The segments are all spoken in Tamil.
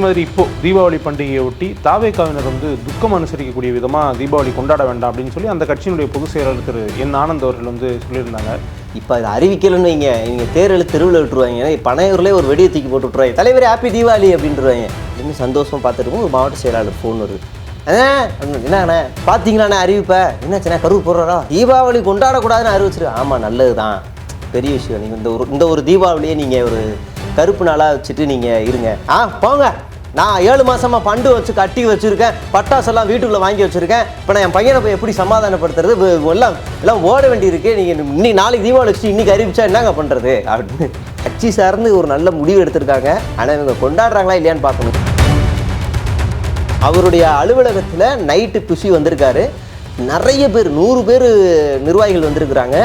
மாதிரி இப்போ தீபாவளி பண்டிகையை ஒட்டி தாவேகாவினர் வந்து துக்கம் அனுசரிக்கக்கூடிய விதமாக தீபாவளி கொண்டாட வேண்டாம் அப்படின்னு சொல்லி அந்த கட்சியினுடைய பொதுச் செயலாளர் திரு என் ஆனந்த் அவர்கள் வந்து சொல்லியிருந்தாங்க. இப்போ அது அறிவிக்கலன்னு வைங்க, நீங்கள் தேர்தல் தெருவில் விட்டுருவாங்க, பனையூர்லேயே ஒரு வெடியை தூக்கி போட்டு விட்ருவாங்க, தலைவர் ஹாப்பி தீபாவளி அப்படின்ட்டுருவாங்க. இன்னும் சந்தோஷமாக பார்த்துட்டு ஒரு மாவட்ட செயலாளர் ஃபோன் வருது. என்னண்ணே பார்த்தீங்களாண்ணே அறிவிப்ப என்னாச்சுண்ணே கருவு போடுறா தீபாவளி கொண்டாடக்கூடாதுன்னு அறிவிச்சிரு. ஆமாம் நல்லது தான், பெரிய விஷயம். நீங்கள் இந்த ஒரு தீபாவளியை நீங்கள் ஒரு கருப்பு நாளாக வச்சுட்டு நீங்கள் இருங்க. போங்க, நான் 7 மாதமாக பண்டு வச்சு கட்டி வச்சுருக்கேன், பட்டாசெல்லாம் வீட்டுக்குள்ளே வாங்கி வச்சுருக்கேன். இப்போ நான் என் பையனை போய் எப்படி சமாதானப்படுத்துறது, எல்லாம் ஓட வேண்டியிருக்கு. நீங்கள் நாளைக்கு தீபாவளி வச்சு இன்றைக்கி அறிவிச்சா என்னங்க பண்ணுறது அப்படின்னு கட்சி சார்ந்து ஒரு நல்ல முடிவு எடுத்திருக்காங்க. ஆனால் இவங்க கொண்டாடுறாங்களா இல்லையான்னு பார்க்கணும். அவருடைய அலுவலகத்தில் நைட்டு குஷி வந்திருக்காரு. நிறைய பேர் 100 பேர் நிர்வாகிகள் வந்திருக்கிறாங்க.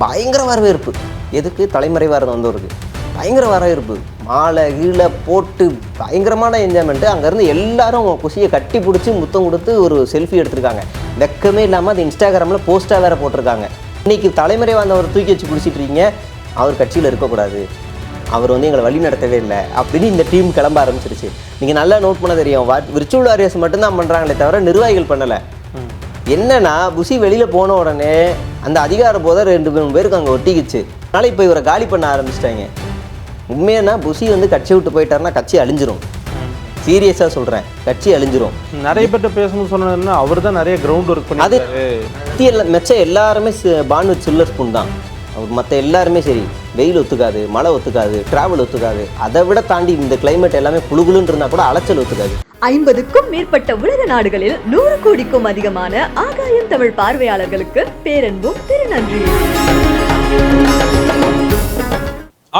பயங்கர வரவேற்பு. எதுக்கு? தலைமறைவாக வந்தவருக்கு பயங்கர வரவேற்பு. மாலை கீழே போட்டு பயங்கரமான என்ஜாய்மெண்ட்டு. அங்கேருந்து எல்லாரும் குஷியை கட்டி பிடிச்சி முத்தம் கொடுத்து ஒரு செல்ஃபி எடுத்திருக்காங்க. வெக்கமே இல்லாமல் அது இன்ஸ்டாகிராமில் போஸ்ட்டாக வேறு போட்டிருக்காங்க. இன்றைக்கி தலைமறைவாக வந்தவர் தூக்கி வச்சு பிடிச்சிட்டு இருக்கீங்க, அவர் கட்சியில் இருக்கக்கூடாது, அவர் வந்து எங்களை வழி நடத்தவே இல்லை அப்படின்னு இந்த டீம் கிளம்ப ஆரம்பிச்சிருச்சு. நீங்கள் நல்லா நோட் பண்ண தெரியும், விர்ச்சுவல் வாரியர்ஸ் மட்டும்தான் பண்ணுறாங்களே தவிர நிர்வாகிகள் பண்ணலை. என்னன்னா புஷி வெளியில் போன உடனே அந்த அதிகார போதை 2-3 பேருக்கு அங்கே ஒட்டிக்கிச்சு. அதனால் இப்போ இவரை காலி பண்ண ஆரம்பிச்சிட்டாங்க. உண்மையானா புஷி வந்து கட்சி விட்டு போயிட்டாருன்னா கட்சி அழிஞ்சிரும். சீரியஸாக சொல்கிறேன், கட்சி அழிஞ்சிரும். நிறைய பேர்ட்ட பேசணும்னு சொன்னதுன்னா அவர் தான் நிறைய கிரவுண்ட் ஒர்க் பண்ணி அது மெச்சம் எல்லாருமே பான் வித் சில்லர் ஸ்பூன் தான். அவர் மற்ற எல்லாருமே சரி, வெயில் ஒத்துக்காது, மழை ஒத்துக்காது, டிராவல் ஒத்துக்காது. அதை விட தாண்டி இந்த கிளைமேட் எல்லாமே குளுகுலுன்னு இருந்தால் கூட அலைச்சல் ஒத்துக்காது. 50க்கும் மேற்பட்ட உலக நாடுகளில் 100 கோடிக்கும் அதிகமான ஆகாயம் தமிழ் பார்வையாளர்களுக்கு பேரன்பும் திருநன்றி.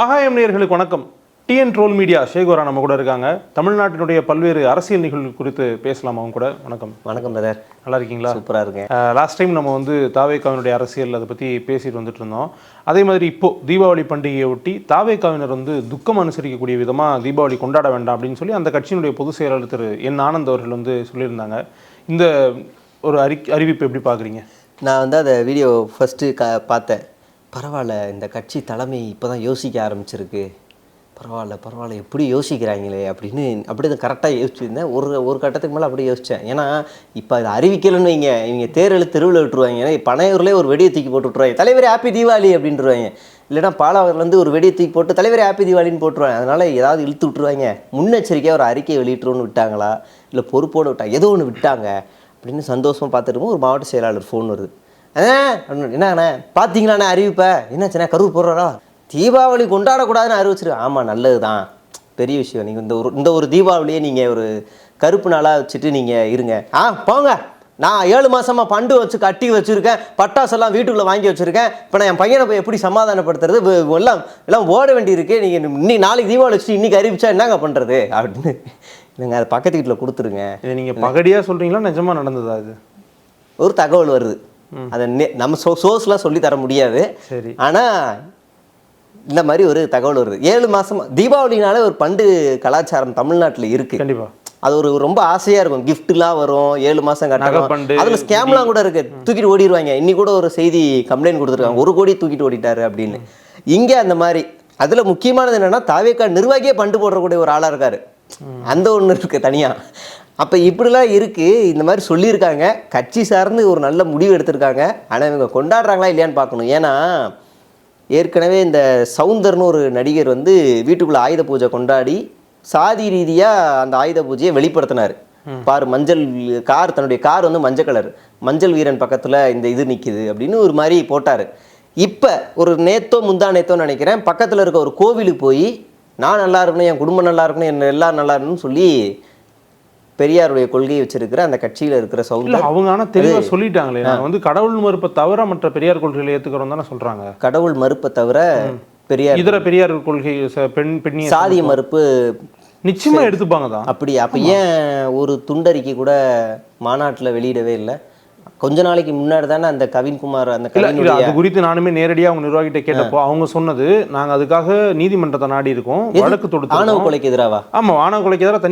ஆகாயம் நேயர்களுக்கு வணக்கம். டிஎன் ட்ரோல் மீடியா ஷேகோரா நம்ம கூட இருக்காங்க. தமிழ்நாட்டினுடைய பல்வேறு அரசியல் நிகழ்வுகள் குறித்து பேசலாம் அவங்க கூட. வணக்கம். வணக்கம் பிரதர். நல்லா இருக்கீங்களா? சூப்பராக இருக்கேன். லாஸ்ட் டைம் நம்ம வந்து தாவேகாவினுடைய அரசியல் அதை பற்றி பேசிட்டு வந்துட்டு இருந்தோம். அதே மாதிரி இப்போ தீபாவளி பண்டிகையை ஒட்டி தாவேகாவினர் வந்து துக்கம் அனுசரிக்கக்கூடிய விதமாக தீபாவளி கொண்டாட வேண்டாம் அப்படின்னு சொல்லி அந்த கட்சியினுடைய பொதுச் செயலாளர் திரு என் ஆனந்த் அவர்கள் வந்து சொல்லியிருந்தாங்க. இந்த ஒரு அறிவிப்பு எப்படி பார்க்குறீங்க? நான் வந்து அதை வீடியோ ஃபஸ்ட்டு பார்த்தேன். பரவாயில்ல, இந்த கட்சி தலைமை இப்போ தான் யோசிக்க ஆரம்பிச்சிருக்கு, பரவாயில்ல எப்படி யோசிக்கிறாங்களே அப்படின்னு அப்படி தான் கரெக்டாக யோசிச்சுருந்தேன். ஒரு கட்டத்துக்கு மேலே அப்படி யோசித்தேன். ஏன்னா இப்போ அது அறிவிக்கலன்னு வைங்க, இவங்க தேர்தல் தெருவில் விட்டுருவாங்க. ஏன்னா பனையூர்லேயே ஒரு வெடியை தூக்கி போட்டு விட்ருவாங்க, தலைவர் ஹாப்பி தீபாவளி அப்படின்ட்டுருவாங்க. இல்லைனா பாலாவர்லேருந்து ஒரு வெடியை தூக்கி போட்டு தலைவர் ஹாப்பி தீபாவளின்னு போட்டுருவாங்க. அதனால் ஏதாவது இழுத்து விட்ருவாங்க. முன்னெச்சரிக்கையாக ஒரு அறிக்கையை வெளியிட்டுருன்னு விட்டாங்களா, இல்லை பொறுப்போடு விட்டாங்க, ஏதோ ஒன்று விட்டாங்க அப்படின்னு சந்தோஷமாக பார்த்துட்டு ஒரு மாவட்ட செயலாளர் ஃபோன் வருது. என்னண்ணே பார்த்தீங்களாண்ணே அறிவிப்ப என்னாச்சுண்ணே கருவு போடுறா தீபாவளி கொண்டாடக்கூடாதுன்னு அறிவிச்சிரு. ஆமாம் நல்லது தான், பெரிய விஷயம். நீங்கள் இந்த ஒரு தீபாவளியை நீங்கள் ஒரு கருப்பு நாளாக வச்சுட்டு நீங்கள் இருங்க. போங்க, நான் 7 மாதமாக பண்டு வச்சு கட்டி வச்சுருக்கேன், பட்டாசெல்லாம் வீட்டுக்குள்ளே வாங்கி வச்சுருக்கேன். இப்போ நான் என் பையனை போய் எப்படி சமாதானப்படுத்துறது, எல்லாம் ஓட வேண்டியிருக்கு. நீங்கள் நாளைக்கு தீபாவளி வச்சுட்டு இன்றைக்கி அறிவிச்சா என்னங்க பண்ணுறது அப்படின்னு. இல்லைங்க, அது பக்கத்து வீட்டில் கொடுத்துருங்க. இதை நீங்கள் பகடியாக சொல்கிறீங்களா, நிஜமாக நடந்ததா? அது ஒரு தகவல் வருது. அதை நம்ம சோர்ஸ்லாம் சொல்லி தர முடியாது. சரி, ஆனால் இந்த மாதிரி ஒரு தகவல் வருது. 7 மாதம் தீபாவளினால ஒரு பண்டு கலாச்சாரம் தமிழ்நாட்டில் இருக்குது. கண்டிப்பாக அது ஒரு ரொம்ப ஆசையாக இருக்கும். கிஃப்ட்லாம் வரும், 7 மாதம் கட்டணும். அதில் ஸ்கேம்லாம் கூட இருக்குது, தூக்கிட்டு ஓடிடுவாங்க. இன்னி கூட ஒரு செய்தி கம்ப்ளைண்ட் கொடுத்துருக்காங்க, 1 கோடி தூக்கிட்டு ஓடிட்டாரு அப்படின்னு. இங்கே அந்த மாதிரி. அதில் முக்கியமானது என்னென்னா தாவேகா நிர்வாகியே பண்டு போடுறக்கூடிய ஒரு ஆளாக இருக்கார். அந்த ஒன்று இருக்குது தனியாக. அப்போ இப்படிலாம் இருக்குது. இந்த மாதிரி சொல்லியிருக்காங்க, கட்சி சார்ந்து ஒரு நல்ல முடிவு எடுத்திருக்காங்க. ஆனால் இவங்க கொண்டாடுறாங்களா இல்லையான்னு பார்க்கணும். ஏன்னா ஏற்கனவே இந்த சவுந்தர்னு ஒரு நடிகர் வந்து வீட்டுக்குள்ளே ஆயுத பூஜை கொண்டாடி சாதி ரீதியாக அந்த ஆயுத பூஜையை வெளிப்படுத்தினார். பாரு, மஞ்சள் கார், தன்னுடைய கார் வந்து மஞ்சள் கலர், மஞ்சள் வீரன் பக்கத்தில் இந்த இது நிற்கிது அப்படின்னு ஒரு மாதிரி போட்டார். இப்போ ஒரு முந்தா நேத்தோ நினைக்கிறேன், பக்கத்தில் இருக்க ஒரு கோவிலுக்கு போய் நான் நல்லா இருக்கணும், என் குடும்பம் நல்லா இருக்கணும், என்ன எல்லோரும் நல்லா இருக்கணும்னு சொல்லி பெரியாருடைய கொள்கையை வச்சிருக்கிற அந்த கட்சியில் இருக்கிற சவுந்தர் அவங்க ஆனால் தெளிவாக சொல்லிட்டாங்களே, நாங்கள் வந்து கடவுள் மறுப்பை தவிர மற்ற பெரியார் கொள்கைகளை ஏற்றுக்கிறோம் தானே சொல்கிறாங்க. கடவுள் மறுப்பை தவிர பெரியார் இதர பெரியார் கொள்கை பெண் சாதிய மறுப்பு நிச்சயமாக எடுத்துப்பாங்க தான். அப்படி அப்போ ஏன் ஒரு துண்டறிக்கை கூட மாநாட்டில் வெளியிடவே இல்லை? கொஞ்ச நாளைக்கு முன்னாடி தானே அந்த கவின்குமார் அந்த அது குறித்து நானுமே நேரடியாக அவங்க நிர்வாகிகிட்ட கேட்டப்போ அவங்க சொன்னது, நாங்கள் அதுக்காக நீதிமன்றத்தை நாடி இருக்கோம், வழக்கு தொடுத்து. ஆணவ கொலைக்கு எதிராக? ஆமாம், ஆணவ கொலைக்கு எதிராக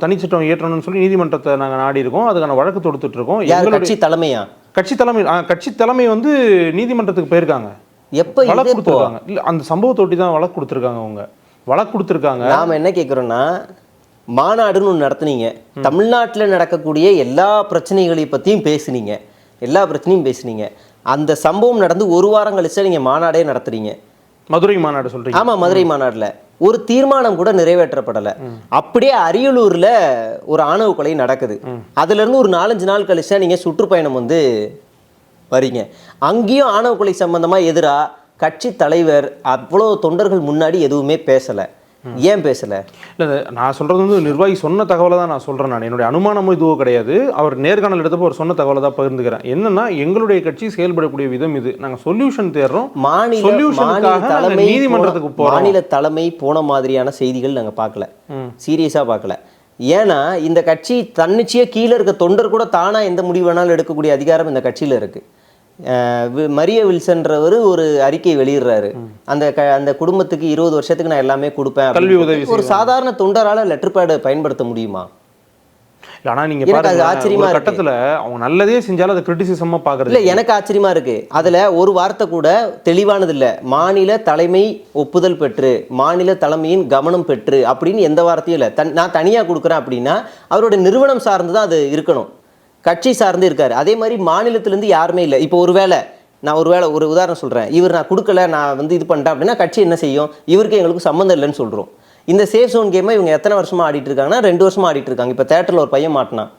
தனிச்சட்டம் ஏற்றணும்னு சொல்லி நீதிமன்றத்தை நாங்கள் நாடி இருக்கோம், அதுக்கான வழக்கு தொடுத்துட்டு இருக்கோம். கட்சி தலைமையா? கட்சி தலைமை வந்து நீதிமன்றத்துக்கு போயிருக்காங்க. எப்போ வழக்கு கொடுத்துருக்காங்க? இல்லை, அந்த சம்பவத்தொட்டி தான் வழக்கு கொடுத்துருக்காங்க. அவங்க வழக்கு கொடுத்துருக்காங்க. நாம் என்ன கேட்குறோன்னா, மாநாடுன்னு ஒன்று நடத்துனீங்க, தமிழ்நாட்டில் நடக்கக்கூடிய எல்லா பிரச்சனைகளை பற்றியும் பேசுனீங்க, எல்லா பிரச்சனையும் பேசுனீங்க. அந்த சம்பவம் நடந்து ஒரு வாரம் கழிச்சு நீங்கள் மாநாடே நடத்துறீங்க. மதுரை மாநாடு சொல்றீங்க? ஆமா, மதுரை மாநாடுல ஒரு தீர்மானம் கூட நிறைவேற்றப்படலை. அப்படியே அரியலூர்ல ஒரு ஆணவ கொலை நடக்குது. அதுல இருந்து ஒரு 4-5 நாள் கழிச்சா நீங்க சுற்றுப்பயணம் வந்து வரீங்க. அங்கேயும் ஆணவ கொலை சம்பந்தமா எதிரா கட்சி தலைவர் அவ்வளோ தொண்டர்கள் முன்னாடி எதுவுமே பேசலை. ஏன் பேசலை? இல்லை, நான் சொல்றது வந்து நிர்வாகி சொன்ன தகவலை தான் நான் சொல்றேன். நான் என்னுடைய அனுமானமும் இதுவோ கிடையாது. அவர் நேர்காணல் எடுத்தப்போ அவர் சொன்ன தகவலை தான் பகிர்ந்துக்கிறேன். என்னன்னா, எங்களுடைய கட்சி செயல்படக்கூடிய விதம் இது. நாங்கள் சொல்யூஷன் தேடுறோம், நீதிமன்றத்துக்கு போறோம். மாநில தலைமை போன மாதிரியான செய்திகள் நாங்கள் பார்க்கல, சீரியஸாக பார்க்கல. ஏன்னா இந்த கட்சி தன்னிச்சையா கீழே இருக்க தொண்டர் கூட தானா எந்த முடிவு வேணாலும் எடுக்கக்கூடிய அதிகாரம் இந்த கட்சியில இருக்கு. மரிய வில்சன்றவர் ஒரு அறிக்கை வெளியிடுறாரு, அந்த குடும்பத்துக்கு 20 வருஷத்துக்கு நான் எல்லாமே கொடுப்பேன், கல்வி உதவி. ஒரு சாதாரண தொண்டரால லெட்டர் பேட் பயன்படுத்த முடியுமா? ஆனா நீங்க பாருங்க, ஆச்சரியமா கட்டத்துல அவங்க நல்லதே செஞ்சாலும் அதை கிரிட்டிசிசமா பாக்குறது இல்ல. எனக்கு ஆச்சரியமா இருக்கு. அதுல ஒரு வார்த்தை கூட தெளிவானது இல்ல. மாநில தலைமை ஒப்புதல் பெற்று, மாநில தலைமையின் கவனம் பெற்று அப்படின்னு எந்த வார்த்தையும் இல்லை. நான் தனியா கொடுக்குறேன் அப்படின்னா அவரோட நிறுவனம் சார்ந்துதான் அது இருக்கணும், கட்சி சார்ந்து இருக்காரு. அதே மாதிரி மாநிலத்திலேருந்து யாருமே இல்லை. இப்போ நான் ஒரு உதாரணம் சொல்கிறேன். இவர் நான் கொடுக்கல, நான் வந்து இது பண்ணிட்டேன் அப்படின்னா கட்சி என்ன செய்யும்? இவருக்கு எங்களுக்கு சம்மந்தம் இல்லைன்னு சொல்கிறோம். இந்த சேஃப் ஜோன் கேமை இவங்க எத்தனை வருஷமாக ஆடிட்டு இருக்காங்கன்னா 2 வருஷமாக ஆடிட்டு இருக்காங்க. இப்போ தேட்டரில் ஒரு பையன் மாட்டினான்,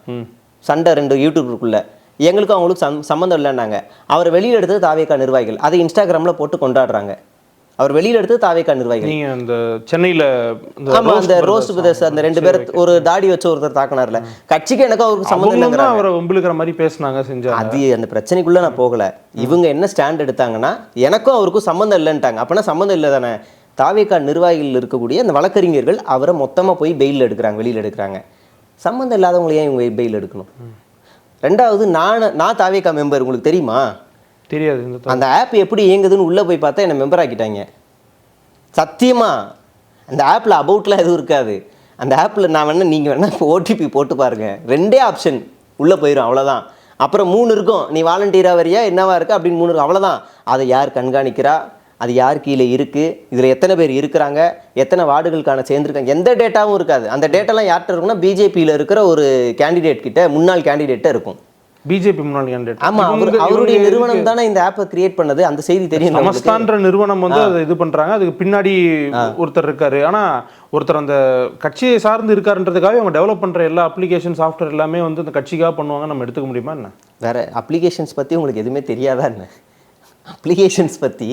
சண்டை 2 யூடியூபருக்குள்ள, எங்களுக்கும் அவங்களுக்கு சம்மந்தம் இல்லைன்னாங்க. அவர் வெளியில் எடுத்தது தாவேகா நிர்வாகிகள், அதை இன்ஸ்டாகிராமில் போட்டு கொண்டாடுறாங்க. அவர் வெளியில் எடுத்து தாவேகா நிர்வாகிகள். நீங்க அந்த சென்னையில ஆமா, அந்த ரோஸ்ட் பிரதர்ஸ் அந்த 2 பேர் ஒரு தாடி வச்சு ஒருத்தர் தாக்கினார்ல, கட்சிக்கு எனக்கு அவருக்கு சம்மந்தம் இல்லைங்கிற அவரை உங்களுக்கிற மாதிரி பேசினாங்க, செஞ்சாங்க. அது அந்த பிரச்சனைக்குள்ள நான் போகல. இவங்க என்ன ஸ்டாண்ட் எடுத்தாங்கன்னா எனக்கும் அவருக்கும் சம்மந்தம் இல்லைன்ட்டாங்க. அப்படின்னா சம்மந்தம் இல்லை தானே. தாவேகா நிர்வாகிகள் இருக்கக்கூடிய அந்த வழக்கறிஞர்கள் அவரை மொத்தமாக போய் பெயில் எடுக்கிறாங்க, வெளியில் எடுக்கிறாங்க. சம்மந்தம் இல்லாதவங்களை ஏன் இவங்க பெயில் எடுக்கணும்? ரெண்டாவது, நான் தாவேகா மெம்பர், உங்களுக்கு தெரியுமா? தெரியாது. அந்த ஆப் எப்படி இயங்குதுன்னு உள்ளே போய் பார்த்தா என்னை மெம்பர் ஆக்கிட்டாங்க. சத்தியமா அந்த ஆப்பில் அபவுட்லாம் எதுவும் இருக்காது. அந்த ஆப்பில் நான் நீங்கள் வேணால் ஓடிபி போட்டு பாருங்கள், 2 ஆப்ஷன் உள்ளே போயிடும், அவ்வளோதான். அப்புறம் 3 இருக்கும், நீ வாலண்டியராக வரியா என்னவா இருக்கா அப்படின்னு 3 இருக்கும், அவ்வளோதான். அதை யார் கண்காணிக்கிறா, அது யார் கீழே இருக்குது, இதில் எத்தனை பேர் இருக்கிறாங்க, எத்தனை வார்டுகளுக்கான சேர்ந்துருக்காங்க, எந்த டேட்டாவும் இருக்காது. அந்த டேட்டாலாம் யார்கிட்ட இருக்குன்னா பிஜேபியில் இருக்கிற ஒரு கேண்டிடேட் கிட்ட, முன்னாள் கேண்டிடேட்டாக இருக்கும். பிஜேபி முன்னாள் கேண்டிடேட். ஆமா, அவருடைய நிறுவனம் தானே இந்த ஆப்பை கிரியேட் பண்ணது. அந்த செய்தி தெரியும். சமஸ்தான்ற நிறுவனம் வந்து அதை இது பண்றாங்க, அதுக்கு பின்னாடி ஒருத்தர் இருக்காரு. ஆனா ஒருத்தர் அந்த கட்சியை சார்ந்து இருக்காருன்றதுக்காக அவங்க டெவலப் பண்ற எல்லா அப்ளிகேஷன் சாஃப்ட்வேர் எல்லாமே வந்து அந்த கட்சிக்காக பண்ணுவாங்க. நம்ம எடுத்துக்க முடியுமா என்ன? வேற அப்ளிகேஷன்ஸ் பத்தி உங்களுக்கு எதுவுமே தெரியாதா என்ன? அப்ளிகேஷன்ஸ் பற்றி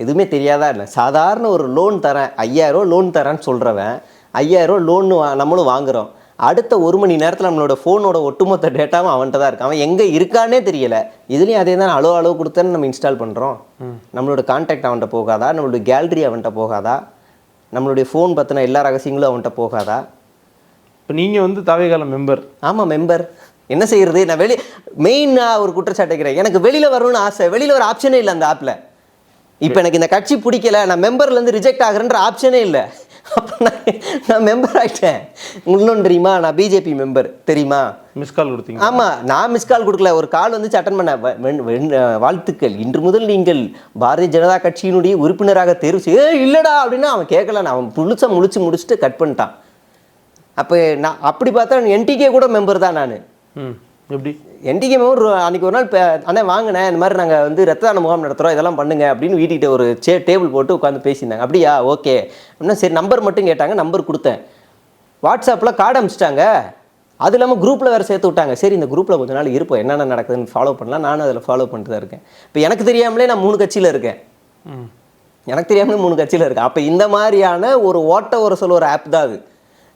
எதுவுமே தெரியாதா இல்லை? சாதாரண ஒரு லோன் தரேன், 5000 லோன் தரேன்னு சொல்கிறவன் 5000 லோன் நம்மளும் வாங்குகிறோம். அடுத்த 1 மணி நேரத்தில் நம்மளோட ஃபோனோட ஒட்டுமொத்த டேட்டாவும் அவன்கிட்ட தான் இருக்கு. அவன் எங்கே இருக்கானே தெரியலை. இதுலேயும் அதே தான், அளவு கொடுத்தேன்னு நம்ம இன்ஸ்டால் பண்ணுறோம். நம்மளோட கான்டாக்ட் அவன்கிட்ட போகாதா? நம்மளோட கேலரி அவன்கிட்ட போகாதா? நம்மளுடைய ஃபோன் பற்றின எல்லா ரகசியங்களும் அவன்கிட்ட போகாதா? இப்போ நீங்கள் வந்து தாவேகால மெம்பர்? ஆமாம், மெம்பர். என்ன செய்யறது? நான் மெயினாக ஒரு குற்றச்சாட்டு வைக்கிறேன். எனக்கு வெளியில் வரணும்னு ஆசை, வெளியில் வர ஆப்ஷனே இல்லை அந்த ஆப்பில். இப்போ எனக்கு இந்த கட்சி பிடிக்கல, நான் மெம்பர்லேருந்து ரிஜெக்ட் ஆகிறேன்ற ஆப்ஷனே இல்லை. அப்போ நான் மெம்பர் ஆகிட்டேன். இன்னொன்று தெரியுமா, நான் பிஜேபி மெம்பர் தெரியுமா? மிஸ் கால் கொடுத்தீங்க? ஆமாம், நான் மிஸ் கால் கொடுக்கல, ஒரு கால் வந்துச்சு, அட்டன் பண்ண. வாழ்த்துக்கள், இன்று முதல் நீங்கள் பாரதிய ஜனதா கட்சியினுடைய உறுப்பினராக தேர்வு இல்லைடா அப்படின்னா அவன் கேட்கல. அவன் முடிச்சுட்டு கட் பண்ணிட்டான். அப்போ நான் அப்படி பார்த்தா என்டிகே கூட மெம்பர் தான் நான். எப்படி? NTK member. அன்றைக்கி ஒரு நாள் அண்ணே வாங்கினேன், இந்த மாதிரி நாங்கள் வந்து ரத்த தான முகாம் நடத்துகிறோம், இதெல்லாம் பண்ணுங்க அப்படின்னு வீட்டுக்கிட்ட ஒரு டேபிள் போட்டு உட்காந்து பேசியிருந்தாங்க. அப்படியா, ஓகே அப்படின்னா சரி. நம்பர் மட்டும் கேட்டாங்க, நம்பர் கொடுத்தேன். வாட்ஸ்அப்பில் கார்டு அனுப்பிச்சிட்டாங்க. அது இல்லாமல் குரூப்பில் வேறு சேர்த்து விட்டாங்க. சரி, இந்த குரூப்பில் கொஞ்ச நாள் இருப்போம், என்னென்ன நடக்குதுன்னு ஃபாலோ பண்ணலாம். நானும் அதில் ஃபாலோ பண்ணிட்டு தான் இருக்கேன். இப்போ எனக்கு தெரியாமலே நான் 3 கட்சியில் இருக்கேன். எனக்கு தெரியாமலே 3 கட்சியில் இருக்கேன். அப்போ இந்த மாதிரியான ஒரு சொல்ல ஒரு ஆப் தான் அது.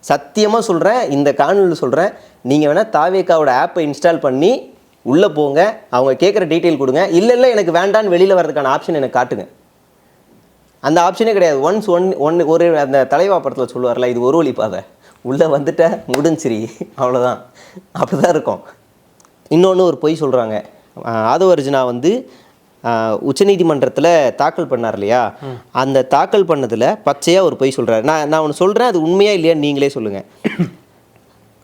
சத்தியமாக சொல்கிறேன், இந்த காணொலியில் சொல்கிறேன், நீங்கள் வேணால் தாவேகாவோட ஆப்பை இன்ஸ்டால் பண்ணி உள்ளே போங்க, அவங்க கேட்குற டீட்டெயில் கொடுங்க. இல்லை எனக்கு வேண்டான்னு வெளியில் வர்றதுக்கான ஆப்ஷன் எனக்கு காட்டுங்க. அந்த ஆப்ஷனே கிடையாது. ஒரு அந்த தலைவா படத்தில் சொல்லுவார்ல, இது ஒரு வழி பாதை, உள்ளே வந்துட்ட முடிஞ்சிரி, அவ்வளோதான். அப்படி தான் இருக்கும். இன்னொன்று ஒரு பொய் சொல்கிறாங்க. ஆதவ அர்ஜுனா வந்து உச்சநீதிமன்றத்தில் தாக்கல் பண்ணார் இல்லையா, அந்த தாக்கல் பண்ணதில் பச்சையாக ஒரு பொய் சொல்கிறார். நான் ஒன்று சொல்கிறேன், அது உண்மையாக இல்லையான்னு நீங்களே சொல்லுங்கள்.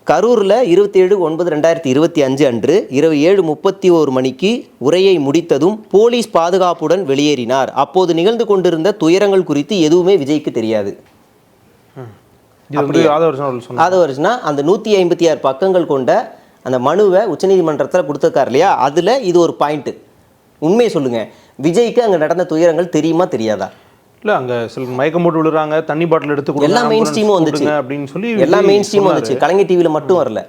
கரூரில் 27/9/2025 அன்று இரவு 7:31 மணிக்கு உரையை முடித்ததும் போலீஸ் பாதுகாப்புடன் வெளியேறினார். அப்போது நிகழ்ந்து கொண்டிருந்த துயரங்கள் குறித்து எதுவுமே விஜய்க்கு தெரியாது. இது வந்து ஆதவர்ஜுனா அவர்கள் சொன்னாங்க. ஆதவர்ஜுனா அந்த 156 பக்கங்கள் கொண்ட அந்த மனுவை உச்சநீதிமன்றத்தில் கொடுத்துருக்காரு இல்லையா, அதில் இது ஒரு பாயிண்ட்டு. உண்மையை சொல்லுங்கள், விஜய்க்கு அங்கே நடந்த துயரங்கள் தெரியுமா தெரியாதா? இல்லை, அங்கே சில மயக்கம் போட்டு விழுறாங்க, தண்ணி பாட்டில் எடுத்து எல்லா மெயின் ஸ்ட்ரீமும் வந்துச்சு அப்படின்னு சொல்லி எல்லா மெயின் ஸ்ட்ரீமும் வந்துச்சு. கலைஞர் டிவியில் மட்டும் வரல,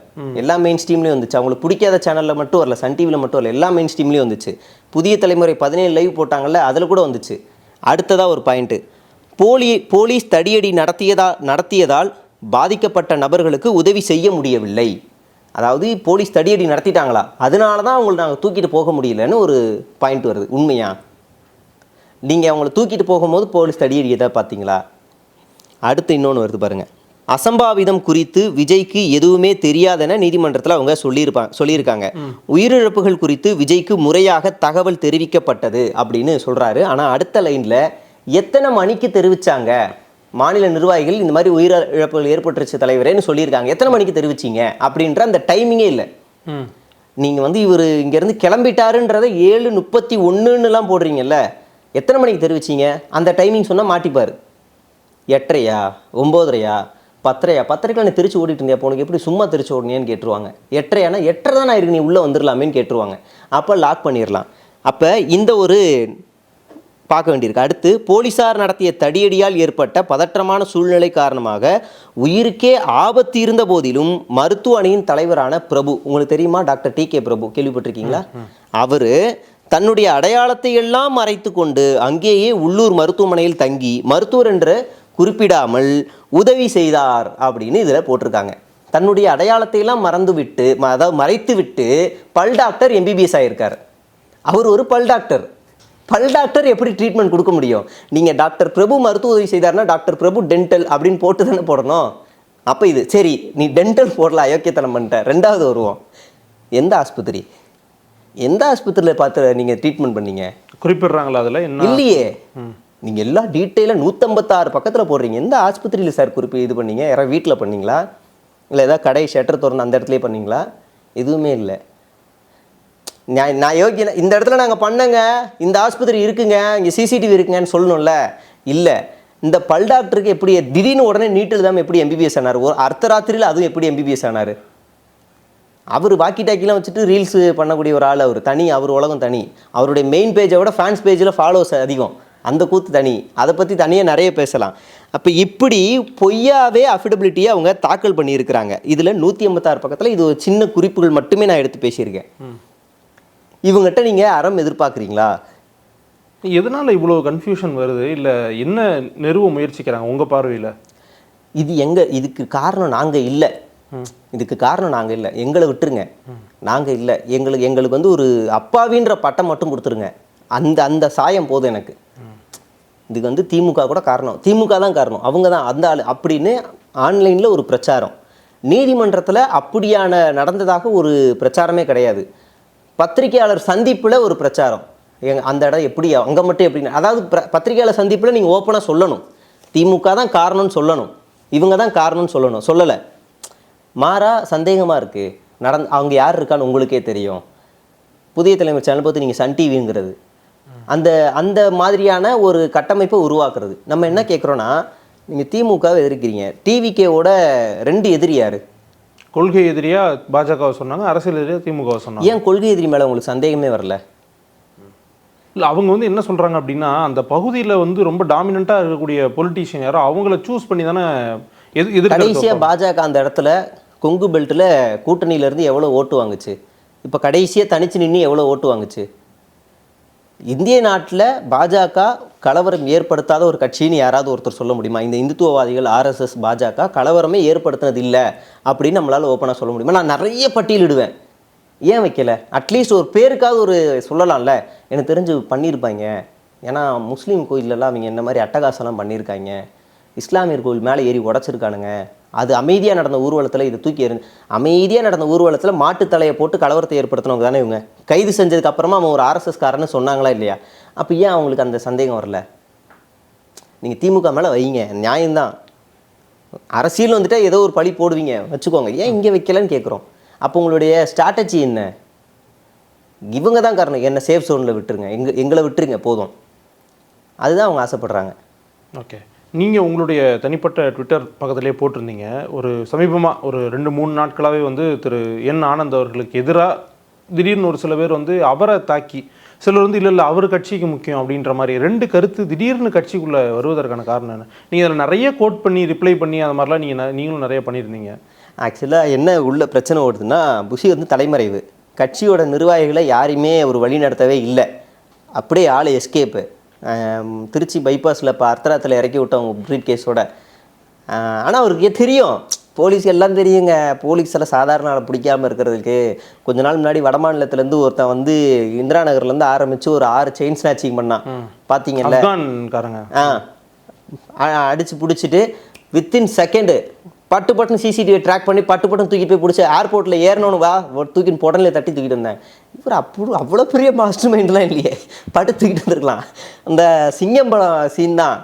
எல்லா மெயின் ஸ்ட்ரீம்லேயும் வந்துச்சு. அவங்களுக்கு பிடிக்காத சேனலில் மட்டும் வரல, சன் டிவியில் மட்டும் வரல, எல்லா மெயின் ஸ்ட்ரீம்லேயும் வந்துச்சு. புதிய தலைமுறை 17 லைவ் போட்டாங்கல்ல, அதில் கூட வந்துச்சு. அடுத்ததாக ஒரு பாயிண்ட்டு, போலீஸ் தடியடி நடத்தியதால் பாதிக்கப்பட்ட நபர்களுக்கு உதவி செய்ய முடியவில்லை. அதாவது போலீஸ் தடியடி நடத்திட்டாங்களா, அதனால தான் அவங்களை நாங்கள் தூக்கிட்டு போக முடியலன்னு ஒரு பாயிண்ட் வருது. உண்மையா? நீங்கள் அவங்கள தூக்கிட்டு போகும்போது போலீஸ் தடியடி எதாவது பார்த்தீங்களா? அடுத்து இன்னொன்று வருது பாருங்கள். அசம்பாவிதம் குறித்து விஜய்க்கு எதுவுமே தெரியாதென நீதிமன்றத்தில் அவங்க சொல்லியிருக்காங்க. உயிரிழப்புகள் குறித்து விஜய்க்கு முறையாக தகவல் தெரிவிக்கப்பட்டது அப்படின்னு சொல்கிறாரு. ஆனால் அடுத்த லைனில் எத்தனை மணிக்கு தெரிவித்தாங்க மாநில நிர்வாகிகள் இந்த மாதிரி உயிரிழப்புகள் ஏற்பட்டுருச்சு தலைவரேன்னு சொல்லியிருக்காங்க, எத்தனை மணிக்கு தெரிவிச்சிங்க அப்படின்ற அந்த டைமிங்கே இல்லை. நீங்கள் வந்து இவர் இங்கேருந்து கிளம்பிட்டாருன்றதை 7:31ன்னுலாம் போடுறீங்கல்ல, எத்தனை மணிக்கு தெரிவிச்சிங்க? அந்த டைமிங் சொன்னால் மாட்டிப்பார். 8:30, 9:30, 10:30, 10:30க்கு நான் திருச்சி ஓடிட்டு இருந்தேன், அப்போ உனக்கு எப்படி சும்மா திருச்சி ஓடுனேன்னு கேட்டுருவாங்க. 8:30 8:30 தான் ஆயிருக்கு, நீ உள்ளே வந்துடலாமேன்னு கேட்டுருவாங்க. அப்போ லாக் பண்ணிடலாம். அப்போ இந்த ஒரு பார்க்க வேண்டியிருக்கு. அடுத்து, போலீசார் நடத்திய தடியடியால் ஏற்பட்ட பதற்றமான சூழ்நிலை காரணமாக உயிருக்கே ஆபத்து இருந்த போதிலும் மருத்துவ அணியின் தலைவரான பிரபு, உங்களுக்கு தெரியுமா டாக்டர் TK பிரபு, கேள்விப்பட்டிருக்கீங்களா? அவர் தன்னுடைய அடையாளத்தை எல்லாம் மறைத்து கொண்டு அங்கேயே உள்ளூர் மருத்துவமனையில் தங்கி மருத்துவர் என்று குறிப்பிடாமல் உதவி செய்தார் அப்படின்னு இதில் போட்டிருக்காங்க. தன்னுடைய அடையாளத்தை எல்லாம் மறைத்து விட்டு பல் டாக்டர் MBBS ஆகியிருக்கார். அவர் ஒரு பல் டாக்டர். பல் டாக்டர் எப்படி ட்ரீட்மெண்ட் கொடுக்க முடியும்? நீங்கள் டாக்டர் பிரபு மருத்துவ உதவி செய்தார்னா டாக்டர் பிரபு டென்டல் அப்படின்னு போட்டு தானே போடணும். அப்போ இது சரி, நீ டென்டல் போடலாம், அயோக்கியத்தனம் பண்ணிட்ட. ரெண்டாவது வருவோம், எந்த ஆஸ்பத்திரியில் பார்த்து நீங்கள் ட்ரீட்மெண்ட் பண்ணீங்க? குறிப்பிடுறாங்களா அதில்? இல்லையே. நீங்கள் எல்லா டீட்டெயிலாக 156 பக்கத்தில் போடுறீங்க. எந்த ஆஸ்பத்திரியில் சார் இது பண்ணீங்க? யாராவது வீட்டில் பண்ணீங்களா, இல்லை ஏதாவது கடை ஷட்டர் திறந்து அந்த இடத்துலேயே பண்ணீங்களா? எதுவுமே இல்லை. நான் யோகியன இந்த இடத்துல நாங்கள் பண்ணங்க, இந்த ஆஸ்பத்திரி இருக்குங்க, இங்கே CCTV இருக்குங்கன்னு சொல்லணும்ல. இல்லை, இந்த பல் டாக்டருக்கு எப்படி திடீர்னு உடனே நீட் எழுதாமல் எப்படி MBBS ஆனார்? ஒரு அர்த்தராத்திரியில் அதுவும் எப்படி MBBS ஆனார்? அவர் வாக்கி டாக்கிலாம் வச்சுட்டு ரீல்ஸு பண்ணக்கூடிய ஒரு ஆள். அவர் தனி, அவர் உலகம் தனி. அவருடைய மெயின் பேஜை விட ஃபேன்ஸ் பேஜில் ஃபாலோவர்ஸ் அதிகம், அந்த கூத்து தனி. அதை பற்றி தனியாக நிறைய பேசலாம். அப்போ இப்படி பொய்யாவே அஃபிடபிலிட்டியை அவங்க தாக்கல் பண்ணியிருக்கிறாங்க. இதில் 186 பக்கத்தில் இது ஒரு சின்ன குறிப்புகள் மட்டுமே நான் எடுத்து பேசியிருக்கேன். இவங்ககிட்ட நீங்கள் அறம் எதிர்பார்க்குறீங்களா? எதனால் இவ்வளோ கன்ஃபியூஷன் வருது? இல்லை என்ன நிறுவ முயற்சிக்கிறாங்க உங்கள் பார்வையில்? இதுக்கு காரணம் நாங்கள் இல்லை. எங்களை விட்டுருங்க, நாங்கள் இல்லை. எங்களுக்கு வந்து ஒரு அப்பாவின்ற பட்டம் மட்டும் கொடுத்துருங்க. அந்த சாயம் போதும் எனக்கு. இதுக்கு வந்து திமுக கூட காரணம், திமுக தான் காரணம், அவங்க தான் அந்த ஆள் அப்படின்னு ஆன்லைனில் ஒரு பிரச்சாரம். நீதிமன்றத்தில் அப்படியான நடந்ததாக ஒரு பிரச்சாரமே கிடையாது. பத்திரிகையாளர் சந்திப்பில் ஒரு பிரச்சாரம். அந்த இடம் எப்படி, அங்கே மட்டும் எப்படின்னு, அதாவது பத்திரிகையாளர் சந்திப்பில் நீங்கள் ஓப்பனாக சொல்லணும், திமுக தான் காரணம்னு சொல்லணும், இவங்க தான் காரணம்னு சொல்லலை. மாறா சந்தேகமாக இருக்குது, அவங்க யார் இருக்கான்னு உங்களுக்கே தெரியும். புதிய தலைமுறை சேனல் பார்த்து நீங்கள் சன் டிவிங்கிறது அந்த மாதிரியான ஒரு கட்டமைப்பை உருவாக்குறது. நம்ம என்ன கேட்குறோன்னா, நீங்கள் திமுகவை எதிர்க்கிறீங்க, டிவிகேவோட 2 எதிரி யார்? கொள்கை எதிரியா பாஜகவை சொன்னாங்க, அரசியல் எதிரியா திமுகவை சொன்னாங்க. ஏன் கொள்கை எதிரி மேலே உங்களுக்கு சந்தேகமே வரல? இல்லை, அவங்க வந்து என்ன சொல்கிறாங்க அப்படின்னா, அந்த பகுதியில் வந்து ரொம்ப டாமினண்ட்டாக இருக்கக்கூடிய பொலிட்டீஷியன் யாரோ அவங்கள சூஸ் பண்ணி தானே கடைசியாக பாஜக அந்த இடத்துல கொங்கு பெல்ட்டில் கூட்டணியிலேருந்து எவ்வளோ ஓட்டு வாங்குச்சு? இப்போ கடைசியாக தனிச்சு நின்று எவ்வளோ ஓட்டு வாங்குச்சு? இந்திய நாட்டில் பாஜக கலவரம் ஏற்படுத்தாத ஒரு கட்சின்னு யாராவது ஒருத்தர் சொல்ல முடியுமா? இந்த இந்துத்துவவாதிகள் RSS பாஜக கலவரமே ஏற்படுத்தினது இல்லை அப்படின்னு நம்மளால் ஓப்பனாக சொல்ல முடியுமா? நான் நிறைய பட்டியலிடுவேன், ஏன் வைக்கல? அட்லீஸ்ட் ஒரு பேருக்காவது ஒரு சொல்லலாம்ல. எனக்கு தெரிஞ்சு பண்ணியிருப்பாங்க, ஏன்னா முஸ்லீம் கோயிலெல்லாம் அவங்க என்ன மாதிரி அட்டகாசம்லாம் பண்ணியிருக்காங்க, இஸ்லாமியர் கோவில் மேலே ஏறி உடச்சிருக்கானுங்க, அது அமைதியாக நடந்த ஊர்வலத்தில் இதை தூக்கி எறிஞ்சு, அமைதியாக நடந்த ஊர்வலத்தில் மாட்டுத்தலையை போட்டு கலவரத்தை ஏற்படுத்தினவங்க தானே இவங்க. கைது செஞ்சதுக்கு அப்புறமா அவன் ஒரு RSS காரன்னு சொன்னாங்களா இல்லையா? அப்போ ஏன் அவங்களுக்கு அந்த சந்தேகம் வரல? நீங்கள் திமுக மேலே வைங்க, நியாயம்தான். அரசியல் வந்துட்டால் ஏதோ ஒரு பழி போடுவீங்க, வச்சுக்கோங்க, ஏன் இங்கே வைக்கலன்னு கேட்குறோம். அப்போ உங்களுடைய ஸ்ட்ராட்டஜி என்ன? இவங்க தான் காரணம், என்னை சேஃப் ஜோனில் விட்டுருங்க, எங்களை விட்டுருங்க போதும், அதுதான் அவங்க ஆசைப்படுறாங்க. ஓகே, நீங்கள் உங்களுடைய தனிப்பட்ட ட்விட்டர் பக்கத்திலே போட்டிருந்தீங்க ஒரு சமீபமாக ஒரு 2-3 நாட்களாகவே வந்து திரு என் ஆனந்த் அவர்களுக்கு எதிராக திடீர்னு ஒரு சில பேர் வந்து அவரை தாக்கி சிலர் வந்து இல்லை அவர் கட்சிக்கு முக்கியம் அப்படின்ற மாதிரி 2 கருத்து திடீர்னு கட்சிக்குள்ளே வருவதற்கான காரணம் என்ன? நீங்கள் அதில் நிறைய கோட் பண்ணி ரிப்ளை பண்ணி அது மாதிரிலாம் நீங்களும் நிறைய பண்ணியிருந்தீங்க. ஆக்சுவலாக என்ன உள்ள பிரச்சனை ஓடுதுன்னா, புஷி வந்து தலைமறைவு, கட்சியோட நிர்வாகிகளை யாரையுமே அவர் வழி நடத்தவே இல்லை, அப்படியே ஆள் எஸ்கேப்பு. திருச்சி பைபாஸில் இப்போ அர்த்தராத்தில் இறக்கி விட்டவங்க ப்ரீட் கேஸோட. ஆனால் அவருக்கு தெரியும், போலீஸ் எல்லாம் தெரியுங்க, போலீஸ் எல்லாம் சாதாரண ஆளை பிடிக்காமல் இருக்கிறதுக்கு. கொஞ்ச நாள் முன்னாடி வடமாநிலத்துலேருந்து ஒருத்தன் வந்து இந்திரா நகர்லேருந்து ஆரம்பித்து ஒரு 6 செயின் ஸ்நாச்சிங் பண்ணான், பார்த்தீங்கல்ல? அடித்து பிடிச்சிட்டு வித்தின் செகண்டு பட்டுன்னு சிசிடிவி ட்ராக் பண்ணி பட்டுன்னு தூக்கிட்டு போய் பிடிச்சி ஏர்போர்ட்டில் ஏறணும்னு வா தூக்கின்னு உடனே தட்டி தூக்கிட்டு வந்தேன். இவர் அவ்வளோ பெரிய மாஸ்டர் மைண்ட்லாம் இல்லையே, தூக்கிட்டு வந்துருக்கலாம். அந்த சிங்கம் படம் சீன் தான்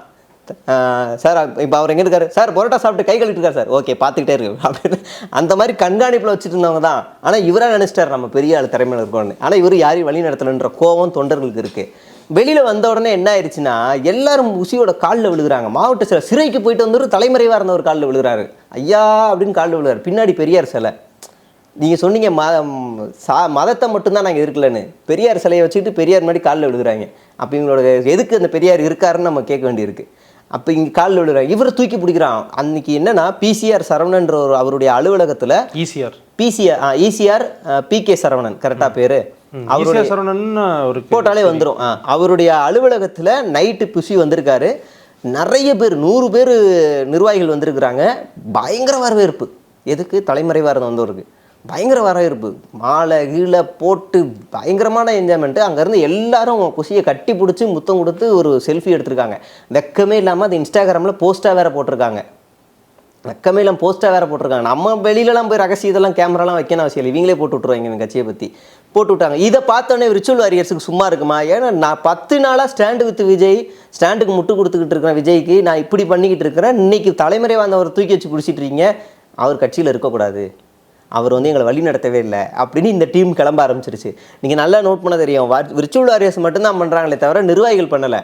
சார். இப்போ அவர் எங்கே இருக்காரு சார்? பரோட்டா சாப்பிட்டு கை கழுவிட்டு இருக்காரு சார். ஓகே, பார்த்துக்கிட்டே இருக்கு அப்படின்னு அந்த மாதிரி கண்காணிப்பில் வச்சுட்டு இருந்தவங்க தான். ஆனால் இவராக நினச்சிட்டார் நம்ம பெரிய ஆள் திறமையில் இருக்கோன்னு. ஆனால் இவர் யாரையும் வழி நடத்தலைன்ற கோபம் தொண்டர்களுக்கு இருக்குது. வெளியில் வந்த உடனே என்ன ஆயிடுச்சுன்னா, எல்லாரும் புஷியோட காலில் விழுகிறாங்க. மாவட்ட சிறைக்கு போயிட்டு வந்து தலைமறைவாக இருந்த ஒரு காலில் விழுகிறாரு, ஐயா அப்படின்னு காலில் விழுகிறாரு. பின்னாடி பெரியார் சிலை. நீங்கள் சொன்னீங்க மதத்தை மட்டும்தான் நாங்கள் இருக்கலன்னு, பெரியார் சிலையை வச்சுக்கிட்டு பெரியார் முன்னாடி காலில் விழுகிறாங்க. அப்போ இவங்களோட எதுக்கு அந்த பெரியார் இருக்காருன்னு நம்ம கேட்க வேண்டியிருக்கு. அப்போ இங்கே காலில் விழுகிறாங்க, இவரை தூக்கி பிடிக்கிறான். அன்னைக்கு என்னன்னா, பிசிஆர் சரவணன்ற ஒரு அவருடைய அலுவலகத்தில் ஈசிஆர் PK சரவணன் கரெக்டாக பேர், அவருடைய போட்டாலே வந்துடும். அவருடைய அலுவலகத்தில் நைட்டு புஷி வந்திருக்காரு. நிறைய பேர் 100 பேர் நிர்வாகிகள் வந்திருக்கிறாங்க. பயங்கர வரவேற்பு. எதுக்கு? தலைமறைவாக இருந்த வந்தவருக்கு பயங்கர வரவேற்பு, மாலை கீழே போட்டு பயங்கரமான என்ஜாய்மெண்ட்டு. அங்கேருந்து எல்லாரும் புஷியை கட்டி பிடிச்சி முத்தம் கொடுத்து ஒரு செல்ஃபி எடுத்திருக்காங்க. வெக்கமே இல்லாமல் அது இன்ஸ்டாகிராமில் போஸ்ட்டாக வேறு போட்டிருக்காங்க. வெக்கமே இல்லாமல் போஸ்ட்டாக வேறு போட்டிருக்காங்க. நம்ம வெளியிலலாம் போய் ரகசிய இதெல்லாம் கேமராலாம் வைக்கணும் அவசியம் இல்லை, இவங்களே போட்டு விட்ருவாங்க இந்த கட்சியை பற்றி போட்டு விட்டாங்க. இதை பார்த்தோன்னே விர்ச்சுவல் வாரியர்ஸுக்கு சும்மா இருக்குமா? ஏன்னா நான் 10 நாளாக ஸ்டாண்டு வித் விஜய், ஸ்டாண்டுக்கு முட்டு கொடுத்துக்கிட்டு இருக்கிறேன் விஜய்க்கு, நான் இப்படி பண்ணிக்கிட்டு இருக்கிறேன், இன்றைக்கி தலைமுறை வந்தவர் தூக்கி வச்சு பிடிச்சிட்டு இருக்கீங்க, அவர் கட்சியில் இருக்கக்கூடாது, அவர் வந்து எங்களை வழி நடத்தவே இல்லை அப்படின்னு இந்த டீம் கிளம்ப ஆரம்பிச்சிருச்சு. நீங்கள் நல்லா நோட் பண்ண தெரியும், விர்ச்சுவல் வாரியர்ஸ் மட்டும்தான் பண்ணுறாங்களே தவிர நிர்வாகிகள் பண்ணலை.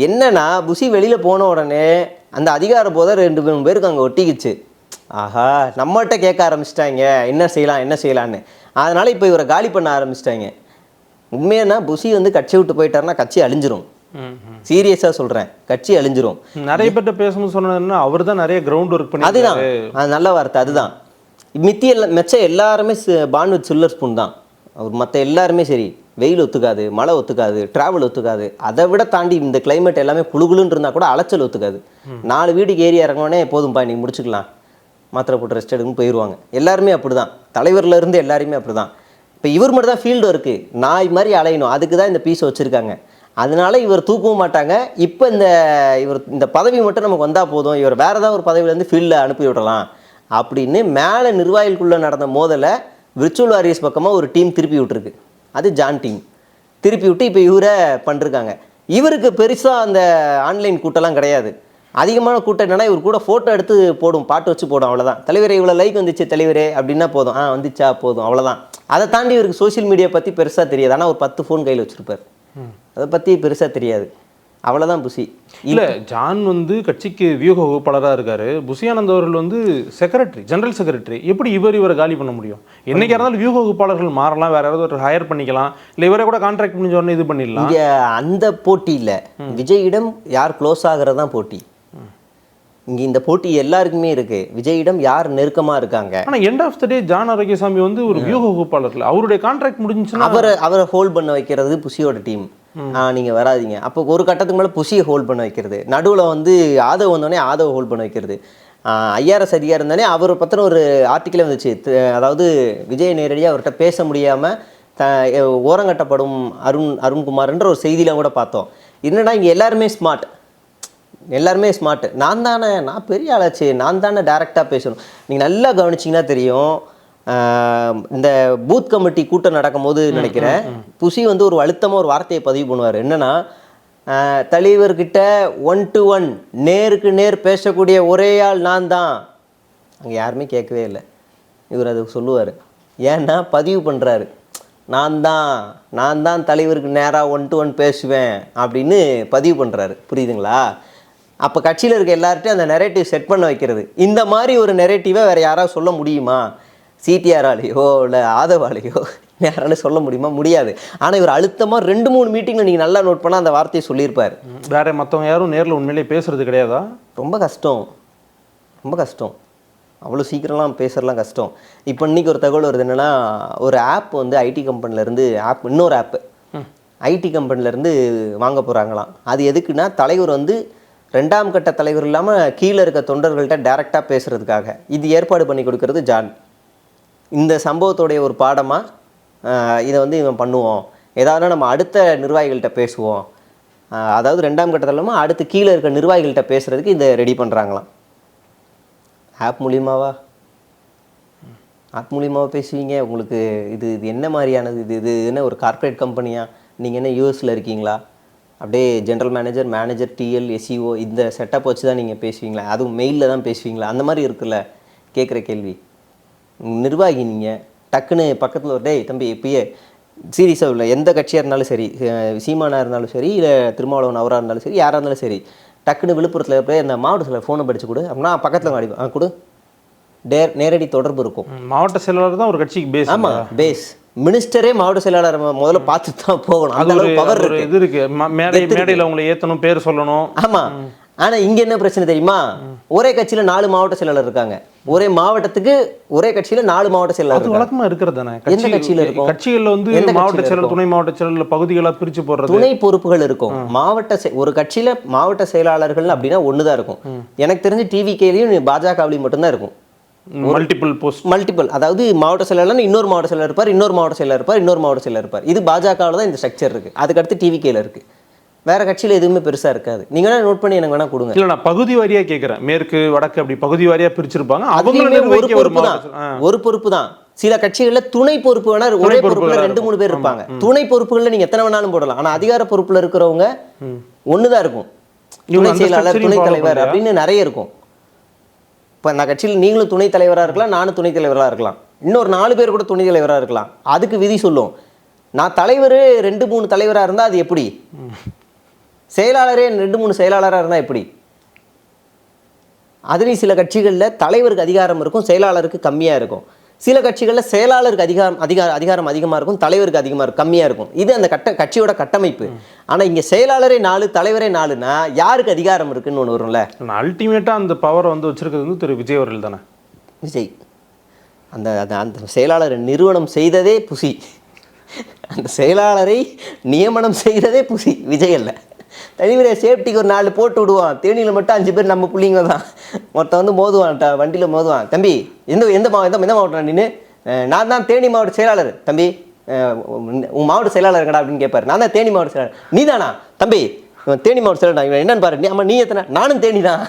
என்னன்னா, புஷி வெளியில் போன உடனே அந்த அதிகார போதை 2-3 பேருக்கு அங்கே ஒட்டிக்கிச்சு. ஆஹா, நம்மகிட்ட கேட்க ஆரம்பிச்சிட்டாங்க என்ன செய்யலான்னு. அதனால் இப்போ இவரை காலி பண்ண ஆரம்பிச்சிட்டாங்க. உண்மையான புஷி வந்து கட்சி விட்டு போயிட்டாருன்னா கட்சி அழிஞ்சிரும். சீரியஸாக சொல்கிறேன், கட்சி அழிஞ்சிரும். நிறைய பேர்ட்ட பேசணும்னு சொன்னா அவர் தான் நிறைய கிரவுண்ட் ஒர்க் பண்ணி, அதுதான் அது நல்ல வார்த்தை. அதுதான் மிச்சம் எல்லாருமே பான் வித் சில்லர் ஸ்பூன் தான். அவர் மற்ற எல்லாருமே சரி, வெயில் ஒத்துக்காது, மழை ஒத்துக்காது, ட்ராவல் ஒத்துக்காது. அதை விட தாண்டி இந்த கிளைமேட் எல்லாமே குளுகுலுன்னு இருந்தால் கூட அலைச்சல் ஒத்துக்காது. 4 வீட்டுக்கு ஏறி இறங்கினோடனே போதும்பா நீ முடிச்சுக்கலாம், மாத்திரை போட்டு ரெஸ்ட் எடுக்குன்னு போயிடுவாங்க. எல்லாருமே அப்படி தான், தலைவரில் இருந்து எல்லாருமே அப்படி தான். இப்போ இவர் மட்டும் தான் ஃபீல்டு இருக்குது, நாய் மாதிரி அலையணும், அதுக்கு தான் இந்த பீஸ் வச்சுருக்காங்க. அதனால இவர் தூக்கவும் மாட்டாங்க. இப்போ இந்த பதவி மட்டும் நமக்கு வந்தால் போதும், இவர் வேறு ஏதாவது ஒரு பதவியிலேருந்து ஃபீல்டில் அனுப்பி விடலாம் அப்படின்னு மேலே நிர்வாகிகளுக்குள்ளே நடந்த மோதலை விர்ச்சுவல் வாரியர்ஸ் பக்கமாக ஒரு டீம் திருப்பி விட்டுருக்கு. அது ஜான் டீம் திருப்பி விட்டு இப்போ இவரை பண்ணிருக்காங்க. இவருக்கு பெருசாக அந்த ஆன்லைன் கூட்டம்லாம் கிடையாது. அதிகமான கூட்டம் என்னென்னா, இவர் கூட ஃபோட்டோ எடுத்து போடும், பாட்டு வச்சு போடும், அவ்வளோதான். தலைவரே இவ்வளோ லைக் வந்துச்சு தலைவரே அப்படின்னா போதும், வந்துச்சா போதும், அவ்வளோதான். அதை தாண்டி இவருக்கு சோஷியல் மீடியா பற்றி பெருசாக தெரியாது. ஆனால் ஒரு 10 ஃபோன் கையில் வச்சுருப்பார், அதை பற்றி பெருசாக தெரியாது, அவ்வளோதான் புஷி. இல்லை, ஜான் வந்து கட்சிக்கு வியூக வகுப்பாளராக இருக்காரு, புஷி ஆனந்த் அவர்கள் வந்து செக்ரட்டரி, ஜெனரல் செக்ரட்டரி. எப்படி இவரை காலி பண்ண முடியும்? என்னைக்கா இருந்தாலும் வியூக வகுப்பாளர்கள் மாறலாம், வேற யாராவது ஒரு ஹையர் பண்ணிக்கலாம், இல்லை இவரை கூட கான்ட்ராக்ட் முடிஞ்ச உடனே இது பண்ணிடலாம். இங்கே அந்த போட்டி இல்லை, விஜயிடம் யார் க்ளோஸ் ஆகிறது தான் போட்டி. இங்கே இந்த போட்டி எல்லாருக்குமே இருக்கு, விஜயிடம் யார் நெருக்கமாக இருக்காங்க. ஆனால் end of the day John Arokiasamy வந்து ஒரு வியூக வகுப்பாளர், அவருடைய கான்ட்ராக்ட் முடிஞ்சுன்னா அவரை ஹோல்ட் பண்ண வைக்கிறது புஷியோட டீம். நீங்கள் வராதிங்க. அப்போ ஒரு கட்டத்துக்கு மேலே புஷியை ஹோல்ட் பண்ண வைக்கிறது, நடுவில் வந்து ஆதவ் வந்தோடனே ஆதவ் ஹோல்ட் பண்ண வைக்கிறது. IRS அதிகாரம் இருந்தானே அவர் பற்றின ஒரு ஆர்டிக்கலே வந்துச்சு. அதாவது விஜய் நேரடியாக அவர்கிட்ட பேச முடியாமல் ஓரங்கட்டப்படும் அருண்குமார்ன்ற ஒரு செய்தியில் கூட பார்த்தோம். என்னன்னா, இங்கே எல்லாருமே ஸ்மார்ட், நான் பெரிய ஆளாச்சு, நான் தானே டேரெக்டாக பேசணும். நீங்கள் நல்லா கவனிச்சிங்கன்னா தெரியும், இந்த பூத் கமிட்டி கூட்டம் நடக்கும்போது நினைக்கிறேன், புஷி வந்து ஒரு அழுத்தமாக ஒரு வார்த்தையை பதிவு பண்ணுவார். என்னன்னா, தலைவர்கிட்ட 1-to-1 நேருக்கு நேர் பேசக்கூடிய ஒரே ஆள் நான் தான். அங்கே யாருமே கேட்கவே இல்லை, இவர் அது சொல்லுவார். ஏன்னா பதிவு பண்ணுறாரு, நான் தான் தலைவருக்கு நேராக 1-to-1 பேசுவேன் அப்படின்னு பதிவு பண்ணுறாரு. புரியுதுங்களா? அப்போ கட்சியில் இருக்க எல்லார்ட்டையும் அந்த நெரேட்டிவ் செட் பண்ண வைக்கிறது. இந்த மாதிரி ஒரு நெரேட்டிவை வேறு யாராவது சொல்ல முடியுமா? சிடிஆராலேயோ இல்லை ஆதவாலேயோ யாராலும் சொல்ல முடியுமா? முடியாது. ஆனால் இவர் அழுத்தமாக 2-3 மீட்டிங்கில் நீங்கள் நல்லா நோட் பண்ணால் அந்த வார்த்தையை சொல்லியிருப்பார். வேற மற்றவங்க யாரும் நேரில் உண்மையிலேயே பேசுறது கிடையாதா? ரொம்ப கஷ்டம், ரொம்ப கஷ்டம். அவ்வளோ சீக்கிரம்லாம் பேசுறதுலாம் கஷ்டம். இப்போ இன்றைக்கி ஒரு தகவல் வருது என்னென்னா, ஒரு ஆப் வந்து ஐடி கம்பெனிலேருந்து இன்னொரு ஆப்பு ஐடி கம்பெனிலேருந்து வாங்க போகிறாங்களாம். அது எதுக்குன்னா, தலைவர் வந்து 2ஆம் கட்ட தலைவர் இல்லாமல் கீழே இருக்க தொண்டர்கள்ட்ட டைரெக்டாக பேசுகிறதுக்காக. இது ஏற்பாடு பண்ணி கொடுக்கறது ஜான். இந்த சம்பவத்தோடைய ஒரு பாடமாக இதை வந்து இவன் பண்ணுவோம், ஏதாவது நம்ம அடுத்த நிர்வாகிகள்கிட்ட பேசுவோம், அதாவது 2ஆம் கட்டத்தில் இல்லாமல் அடுத்து கீழே இருக்க நிர்வாகிகள்கிட்ட பேசுகிறதுக்கு இதை ரெடி பண்ணுறாங்களாம். ஆப் மூலியமாவா? ஆப் மூலியமாவா பேசுவீங்க? உங்களுக்கு இது என்ன மாதிரியானது? இது என்ன ஒரு கார்ப்பரேட் கம்பெனியா? நீங்கள் என்ன யூஎஸில் இருக்கீங்களா? அப்படியே ஜென்ரல் மேனேஜர் டிஎல் எஸ்இஓ இந்த செட்டப் வச்சு தான் நீங்கள் பேசுவீங்களா? அதுவும் மெயிலில் தான் பேசுவீங்களா? அந்த மாதிரி இருக்குல்ல கேட்குற கேள்வி. நிர்வாகி நீங்கள் டக்குன்னு பக்கத்தில் ஒரு டேய் தம்பி இப்பயே சீரியஸாக இல்லை, எந்த கட்சியாக இருந்தாலும் சரி, சீமானாக இருந்தாலும் சரி, இல்லை திருமாவளவன் அவராக இருந்தாலும் சரி, யாராக இருந்தாலும் சரி, டக்குன்னு விழுப்புரத்தில் போய் அந்த மாவட்ட செயலர் ஃபோனை படித்து கொடு அப்படின்னா பக்கத்தில் அடிப்பேன் கொடு. நேரடி தொடர்பு இருக்கும். மாவட்ட செயலாளர் தான் ஒரு கட்சிக்கு பேஸ். ஆமாம், பேஸ். மினிஸ்டரே மாவட்ட செயலாளர் முதல்ல பார்த்துட்டு தான் போகணும். அந்த அளவுக்கு பவர் இருக்கு. இது இருக்கு, மேடையில் அவங்களை ஏற்றணும், பேர் சொல்லணும். ஆமாம். ஆனால் இங்கே என்ன பிரச்சனை தெரியுமா? ஒரே கட்சியில் 4 மாவட்ட செயலாளர் இருக்காங்க. ஒரே மாவட்டத்துக்கு ஒரே கட்சியில் 4 மாவட்ட செயலாளர் வழக்கமாக இருக்கிறது தானே. எந்த கட்சியில் இருக்கும்? கட்சிகளில் வந்து மாவட்ட செயலர், துணை மாவட்ட செயலர் பகுதிகளாக பிரித்து போடுறது, துணை பொறுப்புகள் இருக்கும். ஒரு கட்சியில் மாவட்ட செயலாளர்கள் அப்படின்னா ஒன்று தான் இருக்கும். எனக்கு தெரிஞ்சு டிவிகேலையும் பாஜகவிலையும் மட்டும்தான் இருக்கும். மல்டிபிள், அதாவது மாவட்ட செயலாளர் இன்னொரு மாவட்ட செயலர் இருப்பார், இன்னொரு மாவட்ட செயலர் இருப்பார், இன்னொரு மாவட்ட செயலர் இருப்பார். இது பாஜகவில் தான் இந்த ஸ்ட்ரக்சர் இருக்குது. அதுக்கடுத்து டிவிகேல இருக்குது. வேற கட்சியில் எதுவுமே பெருசாக இருக்காது. நீங்கள் வேணா நோட் பண்ணி எனக்கு வேணா கொடுங்க. இல்லை, நான் பகுதி வாரியாக கேட்குறேன். மேற்கு வடக்கு அப்படி பகுதி வாரியாக பிரிச்சிருப்பாங்க. ஒரு பொறுப்பு தான். சில கட்சிகளில் துணை பொறுப்பு வேணா, ஒரே பொறுப்புல 2-3 பேர் இருப்பாங்க. துணை பொறுப்புகளில் நீங்கள் எத்தனை வேணாலும் போடலாம். ஆனால் அதிகார பொறுப்பில் இருக்கிறவங்க ஒன்று தான் இருக்கும். துணை செயலாளர், துணைத் தலைவர் அப்படின்னு நிறைய இருக்கும். இப்போ அந்த கட்சியில் நீங்களும் துணைத் தலைவராக இருக்கலாம், நானும் துணைத் தலைவராக இருக்கலாம், இன்னொரு 4 பேர் கூட துணைத் தலைவராக இருக்கலாம். அதுக்கு விதி சொல்லும். நான் தலைவர் 2-3 தலைவராக இருந்தால் அது எப்படி? செயலாளரே 2-3 செயலாளராக இருந்தால் எப்படி? அதுலேயும் சில கட்சிகளில் தலைவருக்கு அதிகாரம் இருக்கும், செயலாளருக்கு கம்மியாக இருக்கும். சில கட்சிகளில் செயலாளருக்கு அதிகாரம் அதிகமாக இருக்கும், தலைவருக்கு அதிகமாக கம்மியாக இருக்கும். இது அந்த கட்சியோட கட்டமைப்பு. ஆனால் இங்கே செயலாளரே 4, தலைவரே 4னா யாருக்கு அதிகாரம் இருக்குன்னு ஒன்று வரும்ல. அல்டிமேட்டாக அந்த பவரை வந்து வச்சிருக்கிறது வந்து திரு விஜய் அவர்கள் தானே. விஜய் அந்த செயலாளரை நிறுவனம் செய்ததே புசி. அந்த செயலாளரை நியமனம் செய்ததே புசி, விஜய் அல்ல. தனிவரே சேஃப்டிக்கு ஒரு 4 போட்டு விடுவான். தேனியில் மட்டும் 5 பேர் நம்ம பிள்ளைங்க தான். மொத்தம் வந்து மோதுவான், வண்டியில் மோதுவான். தம்பி எந்த மாவட்டம் நின்று? நான் தான் தேனி மாவட்ட செயலாளர். தம்பி உன் மாவட்ட செயலாளருங்கடா அப்படின்னு கேட்பாரு. நான் தான் தேனி மாவட்ட செயலாளர். நீ தானா? தம்பி தேனி மாவட்ட செயலாளர் இவன் என்னன்னு பாரு. ஆமாம், நீ எத்தனை? நானும் தேனி தான்.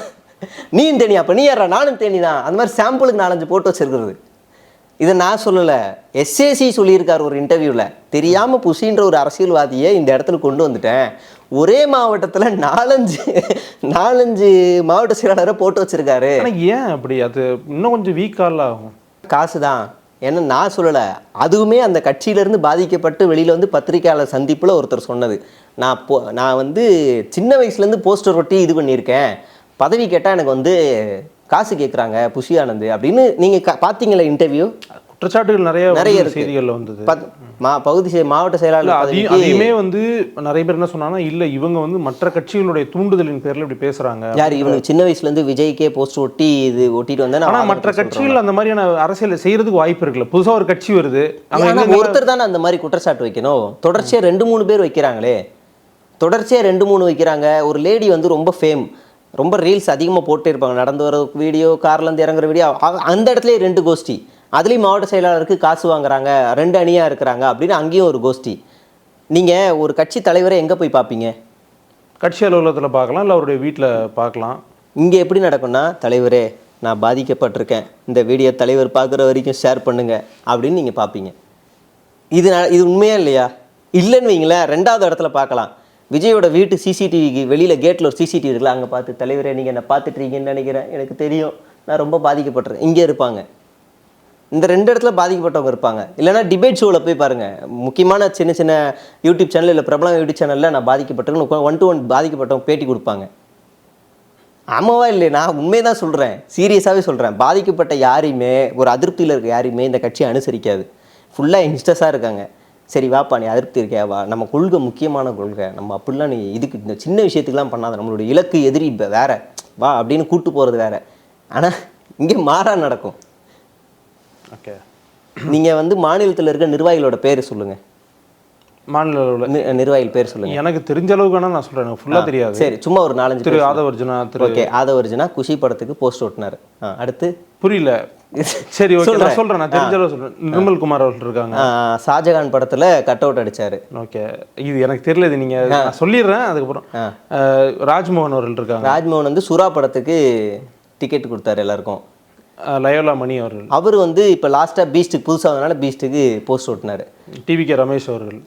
நீயும் தேனி? அப்போ நீ யாரா? நானும் தேனி தான். அந்த மாதிரி சாம்பிளுக்கு 4-5 போட்டு வச்சிருக்கிறது. இதை நான் சொல்லலை, எஸ்ஏசி சொல்லியிருக்கார் ஒரு இன்டர்வியூவில். தெரியாமல் புசின்ற ஒரு அரசியல்வாதியை இந்த இடத்துல கொண்டு வந்துட்டேன். ஒரே மாவட்டத்தில் 4-5 மாவட்ட செயலாளரை போட்டு வச்சிருக்காரு. ஏன் அப்படி? அது இன்னும் கொஞ்சம் வீக்கால ஆகும். காசு தான். ஏன்னா நான் சொல்லலை, அதுவுமே அந்த கட்சியிலேருந்து பாதிக்கப்பட்டு வெளியில் வந்து பத்திரிகையாளர் சந்திப்பில் ஒருத்தர் சொன்னது. நான் வந்து சின்ன வயசுலேருந்து போஸ்டர் ஒட்டி இது பண்ணியிருக்கேன், பதவி கேட்டால் எனக்கு வந்து காசு கேட்குறாங்க புஷி ஆனந்த் அப்படின்னு. நீங்கள் பார்த்தீங்களா இன்டர்வியூ? குற்றச்சாட்டுகள் நிறைய செய்திகளில் வந்தது. மாவட்ட செயலாளர் அதையுமே வந்து நிறைய பேர் என்ன சொன்னாங்கன்னா, இல்லை இவங்க வந்து மற்ற கட்சிகளுடைய தூண்டுதலின் பேரில் இப்படி பேசுகிறாங்க. யார் இவங்க? சின்ன வயசுலேருந்து விஜய்க்கே போஸ்டர் ஒட்டிட்டு வந்தேன். ஆனால் மற்ற கட்சிகள் அந்த மாதிரியான அரசியல் செய்யறதுக்கு வாய்ப்பு இருக்குல்ல. புதுசாக ஒரு கட்சி வருது, ஒருத்தர் தானே அந்த மாதிரி குற்றச்சாட்டு வைக்கணும். தொடர்ச்சியாக 2-3 பேர் வைக்கிறாங்களே, தொடர்ச்சியாக 2-3 வைக்கிறாங்க. ஒரு லேடி வந்து ரொம்ப ரீல்ஸ் அதிகமாக போட்டே இருப்பாங்க. நடந்து வர வீடியோ, கார்லேருந்து இறங்குற வீடியோ, அந்த இடத்துலேயே 2 கோஷ்டி. அதுலேயும் மாவட்ட செயலாளருக்கு காசு வாங்குறாங்க, 2 அணியாக இருக்கிறாங்க அப்படின்னு அங்கேயும் ஒரு கோஷ்டி. நீங்கள் ஒரு கட்சி தலைவரை எங்கே போய் பார்ப்பீங்க? கட்சி அலுவலகத்தில் பார்க்கலாம், இல்லை அவருடைய வீட்டில் பார்க்கலாம். இங்கே எப்படி நடக்கும்னா, தலைவரே நான் பாதிக்கப்பட்டிருக்கேன், இந்த வீடியோ தலைவர் பார்க்குற வரைக்கும் ஷேர் பண்ணுங்கள் அப்படின்னு நீங்கள் பார்ப்பீங்க. இது உண்மையா இல்லையா? இல்லைன்னு வைங்களேன், 2வது இடத்துல பார்க்கலாம். விஜயோட வீட்டு சிசிடிவிக்கு வெளியில் கேட்டில் ஒரு சிசிடிவி இருக்குல்ல, அங்கே பார்த்து தலைவரே நீங்கள் என்ன பார்த்துட்ருக்கீங்கன்னு நினைக்கிறேன், எனக்கு தெரியும், நான் ரொம்ப பாதிக்கப்பட்டிருக்கேன், இங்கே இருப்பாங்க. இந்த 2 இடத்துல பாதிக்கப்பட்டவங்க இருப்பாங்க. இல்லைனா டிபேட் ஷோவில் போய் பாருங்கள், முக்கியமான சின்ன யூடியூப் சேனல் இல்லை பிரபலம் யூடியூப் சேனலில் நான் பாதிக்கப்பட்டிருக்கேன் 1-to-1 பாதிக்கப்பட்டவங்க பேட்டி கொடுப்பாங்க. ஆமாவா இல்லை, நான் உண்மையை தான் சொல்கிறேன், சீரியஸாகவே சொல்கிறேன். பாதிக்கப்பட்ட யாரையுமே, ஒரு அதிருப்தியில் இருக்க யாரையுமே இந்த கட்சி அனுசரிக்காது. ஃபுல்லாக யங்ஸ்டர்ஸாக இருக்காங்க. சரி வாப்பா, நீ அதிருப்தி இருக்கியா வா, நம்ம கொள்கை முக்கியமான கொள்கை, நம்ம அப்படிலாம் நீ இதுக்கு இந்த சின்ன விஷயத்துக்குலாம் பண்ணாத, நம்மளுடைய இலக்கு எதிரி வேற வா அப்படின்னு கூட்டு போகிறது வேற. ஆனால் இங்கே மாறா நடக்கும். ஓகே, நீங்கள் வந்து மாநிலத்தில் இருக்க நிர்வாகிகளோட பேர் சொல்லுங்கள். மாநில அளவில் நிர்வாகிகள் பேர் சொல்லுங்கள். எனக்கு தெரிஞ்ச அளவுக்கு வேணா நான் சொல்கிறேன், எனக்கு ஃபுல்லாக தெரியாது. சரி, சும்மா ஒரு 4-5 திரு ஆதவர்ஜுனா, ஓகே, ஆதவர்ஜுனா குஷி படத்துக்கு போஸ்ட் ஓட்டினார். அடுத்து புரியல. சரி, ஓகே, நான் சொல்கிறேன், நான் தெரிஞ்ச அளவு சொல்கிறேன். நிர்மல் குமார் அவர்கள் இருக்காங்க. ஷாஜகான் படத்தில் கட் அவுட் அடிச்சாரு. ஓகே, இது எனக்கு தெரியல, இது நீங்கள் நான் சொல்லிடுறேன். அதுக்கப்புறம் ராஜ்மோகன் அவர்கள் இருக்காங்க. ராஜ்மோகன் வந்து சுறா படத்துக்கு டிக்கெட் கொடுத்தாரு எல்லாருக்கும். லயோலா மணி அவர்கள். அவர் வந்து இப்போ லாஸ்ட்டாக பீஸ்ட்டுக்கு புதுசாக வந்தனால பீஸ்ட்டுக்கு போஸ்ட் ஓட்டினார். டிவிகே ரமேஷ் அவர்கள்.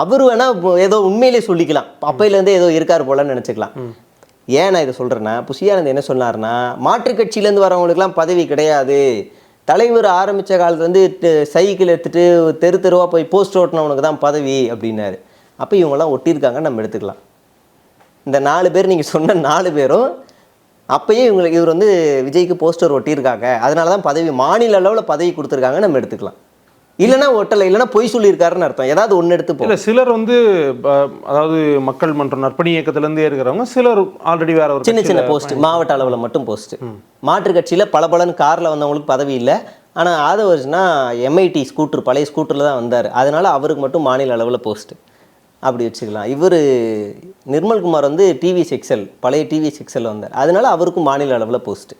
அவர் வேணா ஏதோ உண்மையிலே சொல்லிக்கலாம், அப்பையிலேருந்தே ஏதோ இருக்கார் போலன்னு நினச்சிக்கலாம். ஏன் நான் இதை சொல்கிறேன்னா, புஷியானந்த் என்ன சொன்னார்னா, மாற்றுக் கட்சியிலேருந்து வரவங்களுக்குலாம் பதவி கிடையாது, தலைவர் ஆரம்பித்த காலத்துலேருந்து சைக்கிள் எடுத்துகிட்டு தெரு தெருவாக போய் போஸ்ட் ஓட்டினவனுக்கு தான் பதவி அப்படின்னாரு. அப்போ இவங்கெல்லாம் ஒட்டியிருக்காங்கன்னு நம்ம எடுத்துக்கலாம். இந்த 4 பேர் நீங்கள் சொன்ன 4 பேரும் அப்போயே இவர் வந்து விஜய்க்கு போஸ்டர் ஒட்டியிருக்காங்க, அதனால தான் பதவி மாநில அளவில் பதவி கொடுத்துருக்காங்க நம்ம எடுத்துக்கலாம். இல்லைனா ஒட்டலை, இல்லைனா பொய் சொல்லியிருக்காருன்னு அர்த்தம். ஏதாவது ஒன்று எடுத்து இல்லை, சிலர் வந்து அதாவது மக்கள் மன்றம் நற்பணி இயக்கத்திலேருந்தே இருக்கிறவங்க, சிலர் ஆல்ரெடி வேற ஒரு சின்ன சின்ன போஸ்ட், மாவட்ட அளவில் மட்டும் போஸ்ட். மாற்று கட்சியில் பலபலன் காரில் வந்தவங்களுக்கு பதவி இல்லை. ஆனால் ஆதவர்ஜுனா எம்ஐடி ஸ்கூட்டர், பழைய ஸ்கூட்டரில் தான் வந்தார், அதனால அவருக்கு மட்டும் மாநில அளவில் போஸ்ட்டு அப்படி வச்சுக்கலாம். இவர் நிர்மல்குமார் வந்து டிவிஎஸ் எக்ஸல், பழைய டிவிஎஸ் எக்ஸல் வந்தார், அதனால அவருக்கும் மாநில அளவில் போஸ்ட்டு.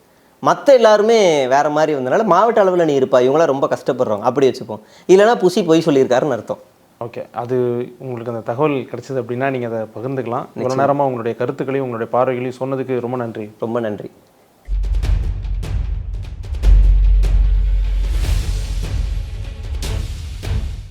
மற்ற எல்லாருமே வேறு மாதிரி வந்தனால மாவட்ட அளவில் நீ இருப்பா, இவங்களாம் ரொம்ப கஷ்டப்படுறோம் அப்படி வச்சுப்போம். இல்லைனா புசி போய் சொல்லியிருக்காருன்னு அர்த்தம். ஓகே, அது உங்களுக்கு அந்த தகவல் கிடைச்சது அப்படின்னா நீங்கள் அதை பகிர்ந்துக்கலாம். இவ்வளோ நேரமாக உங்களுடைய கருத்துக்களையும் உங்களுடைய பார்வைகளையும் சொன்னதுக்கு ரொம்ப நன்றி. ரொம்ப நன்றி.